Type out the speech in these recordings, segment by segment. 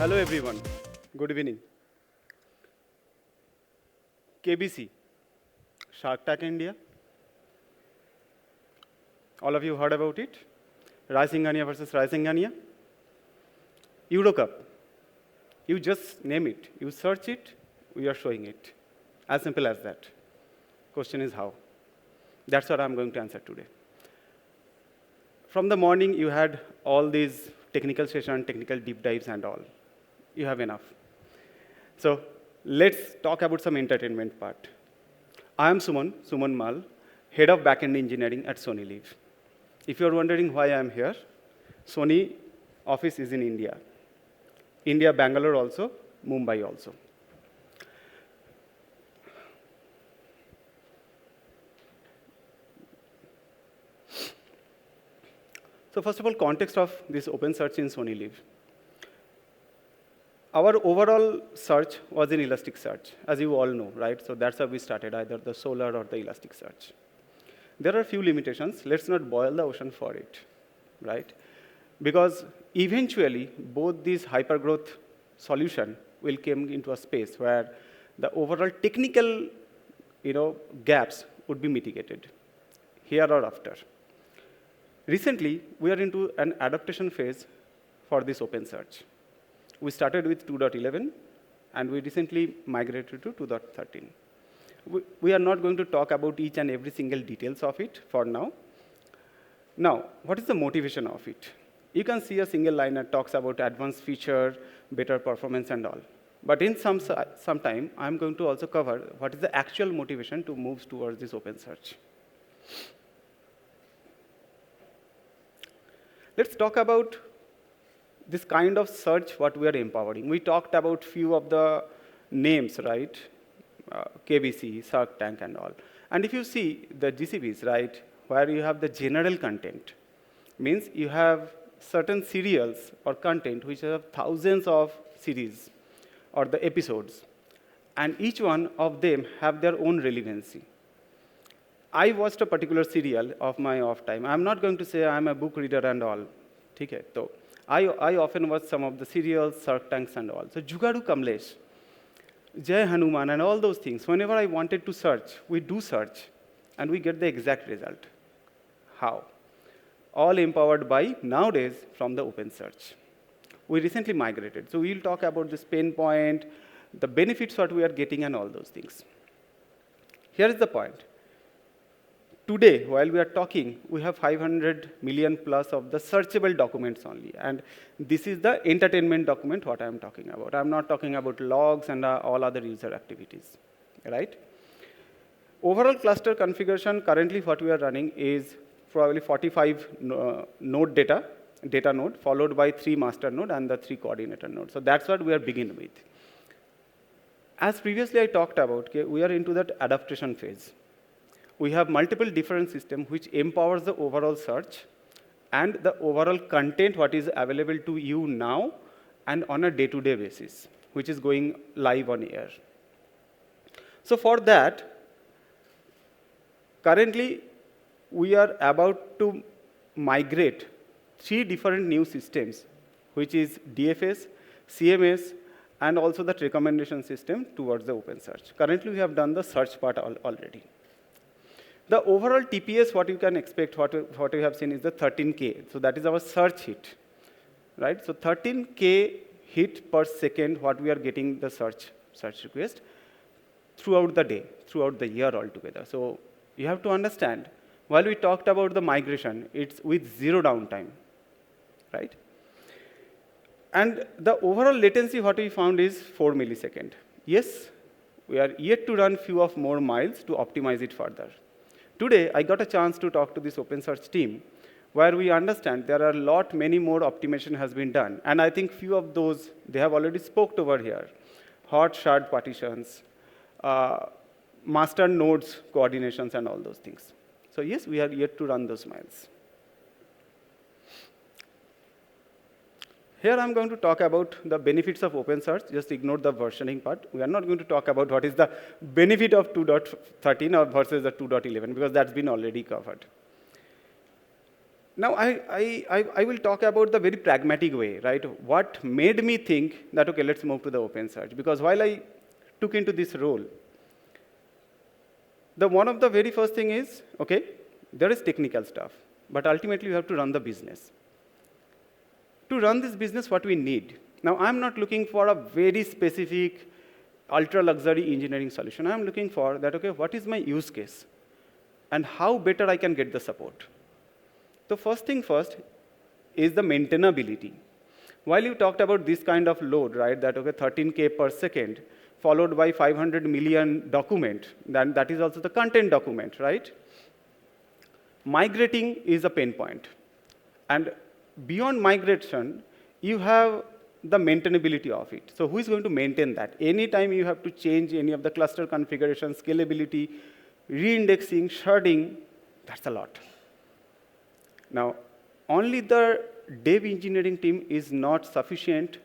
Hello everyone, good evening. KBC, Shark Tank India. All of you heard about it? Risingania versus Risingania. Euro Cup. You just name it. You search it, we are showing it. As simple as that. Question is how? That's what I'm going to answer today. From the morning, you had all these technical sessions, technical deep dives and all. You have enough. So let's talk about some entertainment part. I am Sumon Mal, head of Backend Engineering at Sony Liv. If you're wondering why I'm here, Sony office is in India. India, Bangalore also, Mumbai also. So first of all, context of this OpenSearch in Sony Liv. Our overall search was in ElasticSearch, as you all know, right? So that's how we started, either the Solar or the ElasticSearch. There are a few limitations. Let's not boil the ocean for it, right? Because eventually, both these hypergrowth solution will come into a space where the overall technical gaps would be mitigated, here or after. Recently, we are into an adaptation phase for this OpenSearch. We started with 2.11, and we recently migrated to 2.13. We are not going to talk about each and every single details of it for now. Now, what is the motivation of it? You can see a single line that talks about advanced feature, better performance, and all. But in some time, I'm going to also cover what is the actual motivation to move towards this OpenSearch. Let's talk about this kind of search, what we are empowering. We talked about few of the names, right? KBC, Shark Tank, and all. And if you see the GCPs, right, where you have the general content, means you have certain serials or content which have thousands of series or the episodes. And each one of them have their own relevancy. I watched a particular serial of my off time. I'm not going to say I'm a book reader and all. Okay, so I often watch some of the serials, Shark Tanks and all. So Jugadu Kamlesh, Jai Hanuman and all those things. Whenever I wanted to search, we do search and we get the exact result. How? All empowered by, nowadays, from the OpenSearch. We recently migrated. So we'll talk about this pain point, the benefits what we are getting and all those things. Here is the point. Today, while we are talking, we have 500 million plus of the searchable documents only. And this is the entertainment document, what I'm talking about. I'm not talking about logs and all other user activities, right? Overall cluster configuration, currently what we are running is probably 45 node data node, followed by 3 master node and the 3 coordinator node. So that's what we are beginning with. As previously I talked about, okay, we are into that adaptation phase. We have multiple different systems which empowers the overall search and the overall content what is available to you now and on a day-to-day basis, which is going live on air. So for that, currently we are about to migrate 3 different new systems, which is DFS, CMS, and also that recommendation system towards the OpenSearch. Currently we have done the search part already. The overall TPS, what you can expect, what you have seen is the 13K. So that is our search hit, right? So 13K hit per second, what we are getting the search request throughout the day, throughout the year altogether. So you have to understand, while we talked about the migration, it's with 0 downtime, right? And the overall latency, what we found is 4 milliseconds. Yes, we are yet to run few of more miles to optimize it further. Today, I got a chance to talk to this OpenSearch team, where we understand there are many more optimization has been done. And I think few of those, they have already spoke over here. Hot shard partitions, master nodes coordinations, and all those things. So yes, we are yet to run those miles. Here I'm going to talk about the benefits of OpenSearch. Just ignore the versioning part. We are not going to talk about what is the benefit of 2.13 or versus the 2.11, because that's been already covered. Now, I will talk about the very pragmatic way, right? What made me think that, okay, let's move to the OpenSearch? Because while I took into this role, one of the very first thing is, okay, there is technical stuff, but ultimately you have to run the business. To run this business, what we need? Now, I'm not looking for a very specific, ultra-luxury engineering solution. I'm looking for that, okay, what is my use case? And how better I can get the support? The first thing first is the maintainability. While you talked about this kind of load, right, that, okay, 13K per second, followed by 500 million document, then that is also the content document, right? Migrating is a pain point. And beyond migration, you have the maintainability of it. So who is going to maintain that? Anytime you have to change any of the cluster configuration, scalability, reindexing, sharding, that's a lot. Now, only the dev engineering team is not sufficient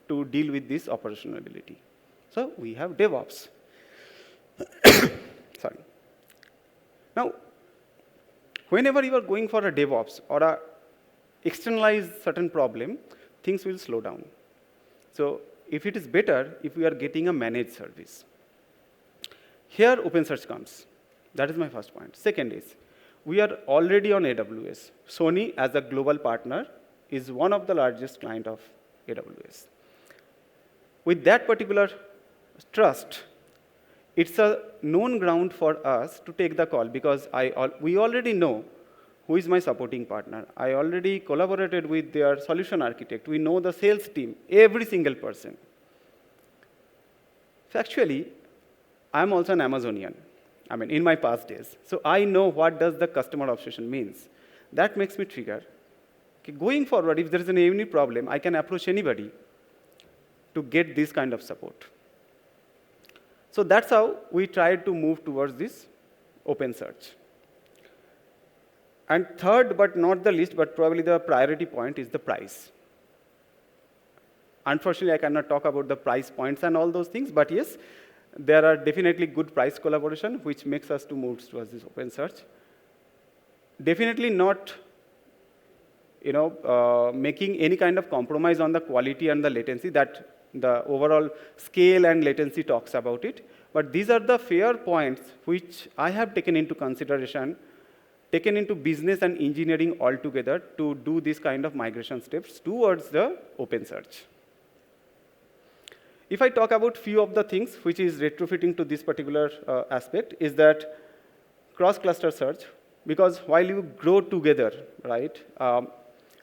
to deal with this operationality. So we have DevOps. Sorry. Now, whenever you are going for a DevOps or a externalize certain problem, things will slow down. So if it is better if we are getting a managed service. Here OpenSearch comes. That is my first point. Second is, we are already on AWS. Sony, as a global partner, is one of the largest client of AWS. With that particular trust, it's a known ground for us to take the call because we already know who is my supporting partner. I already collaborated with their solution architect. We know the sales team, every single person. Factually, I'm also an Amazonian. I mean, in my past days. So I know what does the customer obsession means. That makes me trigger. Okay, going forward, if there is any problem, I can approach anybody to get this kind of support. So that's how we tried to move towards this OpenSearch. And third, but not the least, but probably the priority point is the price. Unfortunately, I cannot talk about the price points and all those things, but yes, there are definitely good price collaboration, which makes us to move towards this OpenSearch. Definitely not, making any kind of compromise on the quality and the latency that the overall scale and latency talks about it. But these are the fair points which I have taken into consideration, taken into business and engineering altogether to do this kind of migration steps towards the OpenSearch. If I talk about few of the things which is retrofitting to this particular aspect is that cross-cluster search, because while you grow together, right,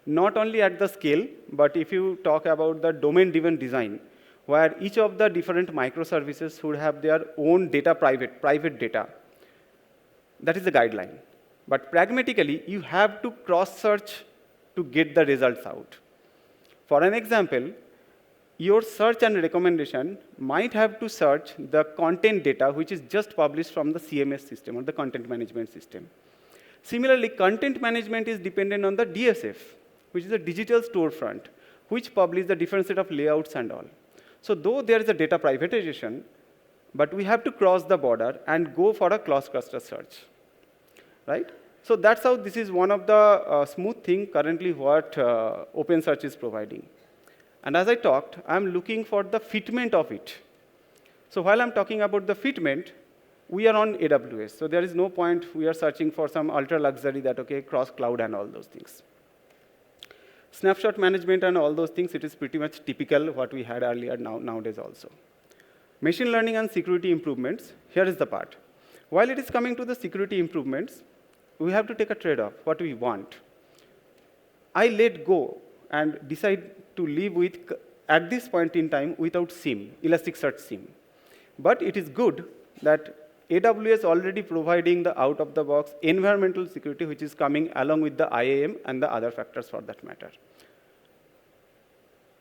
not only at the scale, but if you talk about the domain-driven design, where each of the different microservices should have their own data private data, that is the guideline. But pragmatically, you have to cross-search to get the results out. For an example, your search and recommendation might have to search the content data which is just published from the CMS system or the content management system. Similarly, content management is dependent on the DSF, which is a digital storefront, which publishes the different set of layouts and all. So though there is a data privatization, but we have to cross the border and go for a cross-cluster search, right? So that's how this is one of the smooth thing currently what OpenSearch is providing. And as I talked, I'm looking for the fitment of it. So while I'm talking about the fitment, we are on AWS. So there is no point we are searching for some ultra luxury that, okay, cross cloud and all those things. Snapshot management and all those things, it is pretty much typical what we had earlier nowadays also. Machine learning and security improvements, here is the part. While it is coming to the security improvements, we have to take a trade-off, what we want. I let go and decide to live with, at this point in time, without SIEM, Elasticsearch SIEM. But it is good that AWS already providing the out-of-the-box environmental security, which is coming along with the IAM and the other factors for that matter.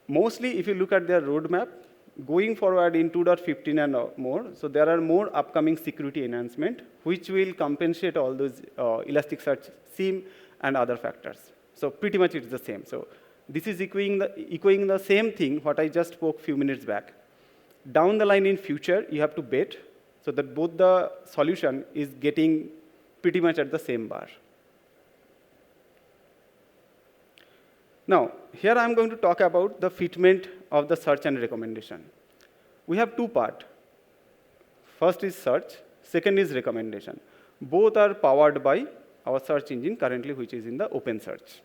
Mostly, if you look at their roadmap, going forward in 2.15 and more, so there are more upcoming security enhancement, which will compensate all those Elasticsearch SIEM and other factors. So pretty much it's the same. So this is echoing the same thing what I just spoke a few minutes back. Down the line in future, you have to bet so that both the solution is getting pretty much at the same bar. Now, here I'm going to talk about the fitment of the search and recommendation. We have two parts. First is search, second is recommendation. Both are powered by our search engine currently, which is in the OpenSearch.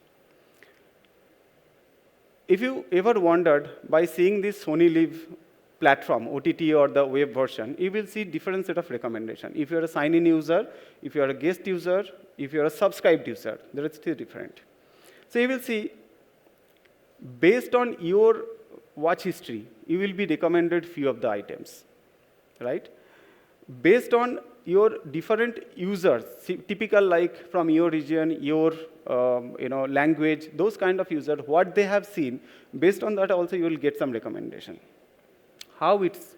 If you ever wondered by seeing this Sony Liv platform, OTT or the web version, you will see different set of recommendation. If you're a sign-in user, if you're a guest user, if you're a subscribed user, there is still different. So you will see, based on your watch history, you will be recommended few of the items, right? Based on your different users, typical like from your region, your language, those kind of users, what they have seen, based on that also you will get some recommendation. How it's,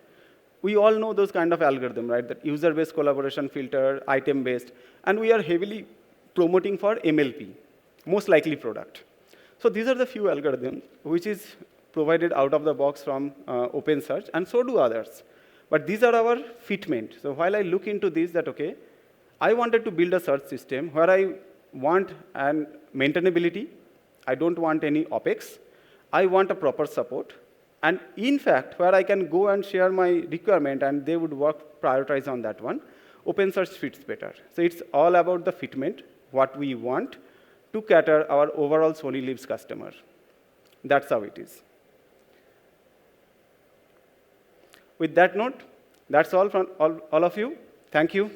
we all know those kind of algorithm, right? That user-based collaboration filter, item-based, and we are heavily promoting for MLP, most likely product. So these are the few algorithms which is provided out of the box from OpenSearch, and so do others. But these are our fitment. So while I look into this, that okay, I wanted to build a search system where I want an maintainability, I don't want any OpEx, I want a proper support, and in fact, where I can go and share my requirement and they would work, prioritize on that one, OpenSearch fits better. So it's all about the fitment, what we want to cater our overall Sony Liv's customer. That's how it is. With that note, that's all from all of you. Thank you.